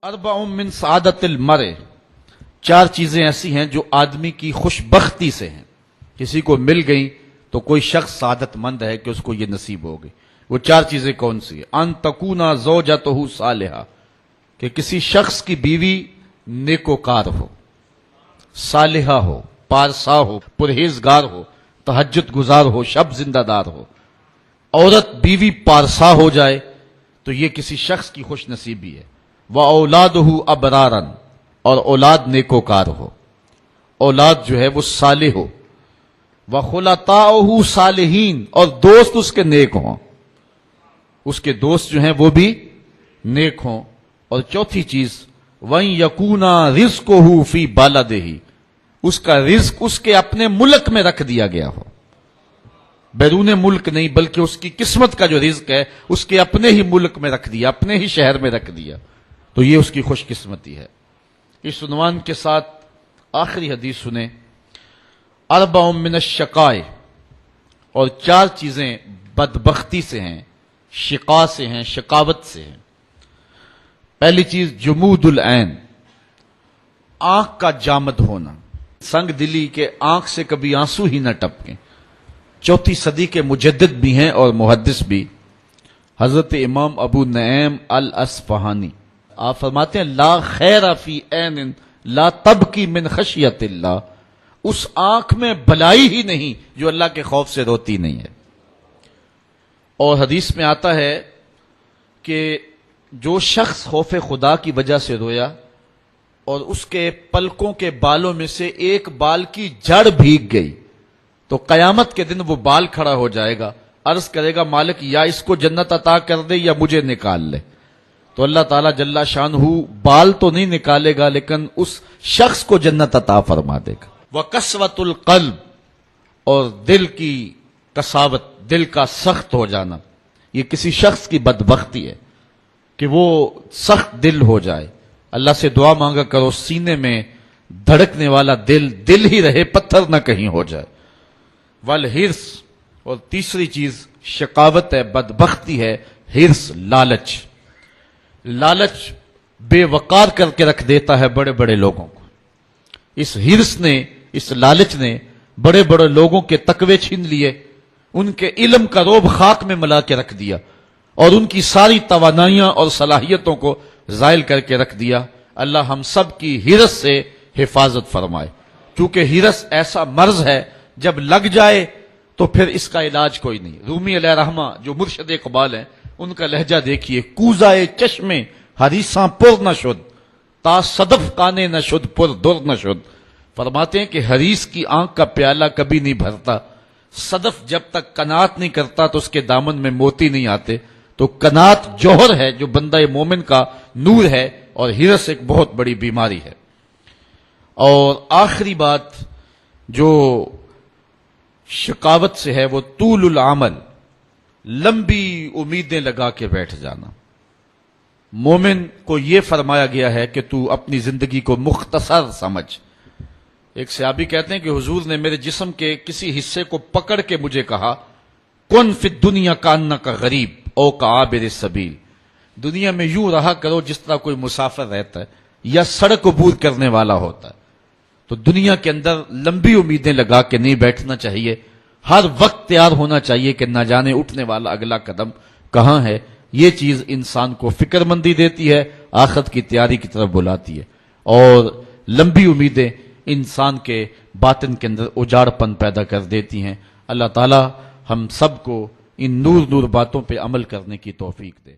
اربع من سعادت المرء، چار چیزیں ایسی ہیں جو آدمی کی خوش بختی سے ہیں، کسی کو مل گئی تو کوئی شخص سعادت مند ہے کہ اس کو یہ نصیب ہو گئی۔ وہ چار چیزیں کون سی ہیں؟ ان تکونا زوجتہ صالحہ، کہ کسی شخص کی بیوی نیکوکار ہو، صالحہ ہو، پارسا ہو، پرہیزگار ہو، تہجد گزار ہو، شب زندہ دار ہو۔ عورت بیوی پارسا ہو جائے تو یہ کسی شخص کی خوش نصیبی ہے۔ وَأَوْلَادُهُ أَبْرَارًا، اور اولاد نیکوکار ہو، اولاد جو ہے وہ صالح ہو۔ وَخُلَطَاؤُهُ صالحین، اور دوست اس کے نیک ہوں، اس کے دوست جو ہیں وہ بھی نیک ہوں۔ اور چوتھی چیز وَإِن يَكُونَ رِزْقُهُ فِي بَلَدِهِ، اس کا رزق اس کے اپنے ملک میں رکھ دیا گیا ہو، بیرون ملک نہیں بلکہ اس کی قسمت کا جو رزق ہے اس کے اپنے ہی ملک میں رکھ دیا، اپنے ہی شہر میں رکھ دیا، تو یہ اس کی خوش قسمتی ہے۔ اس عنوان کے ساتھ آخری حدیث سنیں، اربع من الشقاء، اور چار چیزیں بدبختی سے ہیں، شقاء سے ہیں، شقاوت سے ہیں۔ پہلی چیز جمود العین، آنکھ کا جامد ہونا، سنگ دلی کے آنکھ سے کبھی آنسو ہی نہ ٹپکیں۔ چوتھی صدی کے مجدد بھی ہیں اور محدث بھی، حضرت امام ابو نعیم الاصفہانی، آپ فرماتے ہیں لا خیر فی عین لا تبکی من خشیت اللہ، اس آنکھ میں بلائی ہی نہیں جو اللہ کے خوف سے روتی نہیں ہے۔ اور حدیث میں آتا ہے کہ جو شخص خوف خدا کی وجہ سے رویا اور اس کے پلکوں کے بالوں میں سے ایک بال کی جڑ بھیگ گئی تو قیامت کے دن وہ بال کھڑا ہو جائے گا، عرض کرے گا مالک یا اس کو جنت عطا کر دے یا مجھے نکال لے، تو اللہ تعالیٰ جل شانہ بال تو نہیں نکالے گا لیکن اس شخص کو جنت عطا فرما دے گا۔ وَقَسْوَةُ الْقَلْبِ، اور دل کی قساوت، دل کا سخت ہو جانا، یہ کسی شخص کی بدبختی ہے کہ وہ سخت دل ہو جائے۔ اللہ سے دعا مانگا کرو سینے میں دھڑکنے والا دل ہی رہے، پتھر نہ کہیں ہو جائے۔ والحرص، اور تیسری چیز شقاوت ہے، بدبختی ہے، حرص، لالچ۔ لالچ بے وقار کر کے رکھ دیتا ہے بڑے بڑے لوگوں کو۔ اس حرص نے، اس لالچ نے بڑے بڑے لوگوں کے تقوی چھین لیے، ان کے علم کا روب خاک میں ملا کے رکھ دیا اور ان کی ساری توانائیاں اور صلاحیتوں کو زائل کر کے رکھ دیا۔ اللہ ہم سب کی حرص سے حفاظت فرمائے، کیونکہ حرص ایسا مرض ہے جب لگ جائے تو پھر اس کا علاج کوئی نہیں۔ رومی علیہ رحمہ جو مرشد اقبال ہیں، ان کا لہجہ دیکھیے، کوزائے چشمے حریصاں پر نہ شد، تا صدف کانے نہ شد پر در نہ شد۔ فرماتے ہیں کہ حریص کی آنکھ کا پیالہ کبھی نہیں بھرتا، صدف جب تک قناعت نہیں کرتا تو اس کے دامن میں موتی نہیں آتے۔ تو قناعت جوہر ہے جو بندہ مومن کا نور ہے، اور حرص ایک بہت بڑی بیماری ہے۔ اور آخری بات جو شقاوت سے ہے وہ طول العمل، لمبی امیدیں لگا کے بیٹھ جانا۔ مومن کو یہ فرمایا گیا ہے کہ تو اپنی زندگی کو مختصر سمجھ۔ ایک صحابی کہتے ہیں کہ حضور نے میرے جسم کے کسی حصے کو پکڑ کے مجھے کہا کن فی الدنیا کانک غریب او کعابر السبیل، دنیا میں یوں رہا کرو جس طرح کوئی مسافر رہتا ہے یا سڑک عبور کرنے والا ہوتا ہے۔ تو دنیا کے اندر لمبی امیدیں لگا کے نہیں بیٹھنا چاہیے، ہر وقت تیار ہونا چاہیے کہ نہ جانے اٹھنے والا اگلا قدم کہاں ہے۔ یہ چیز انسان کو فکر مندی دیتی ہے، آخرت کی تیاری کی طرف بلاتی ہے، اور لمبی امیدیں انسان کے باطن کے اندر اجاڑ پن پیدا کر دیتی ہیں۔ اللہ تعالی ہم سب کو ان نور باتوں پہ عمل کرنے کی توفیق دے۔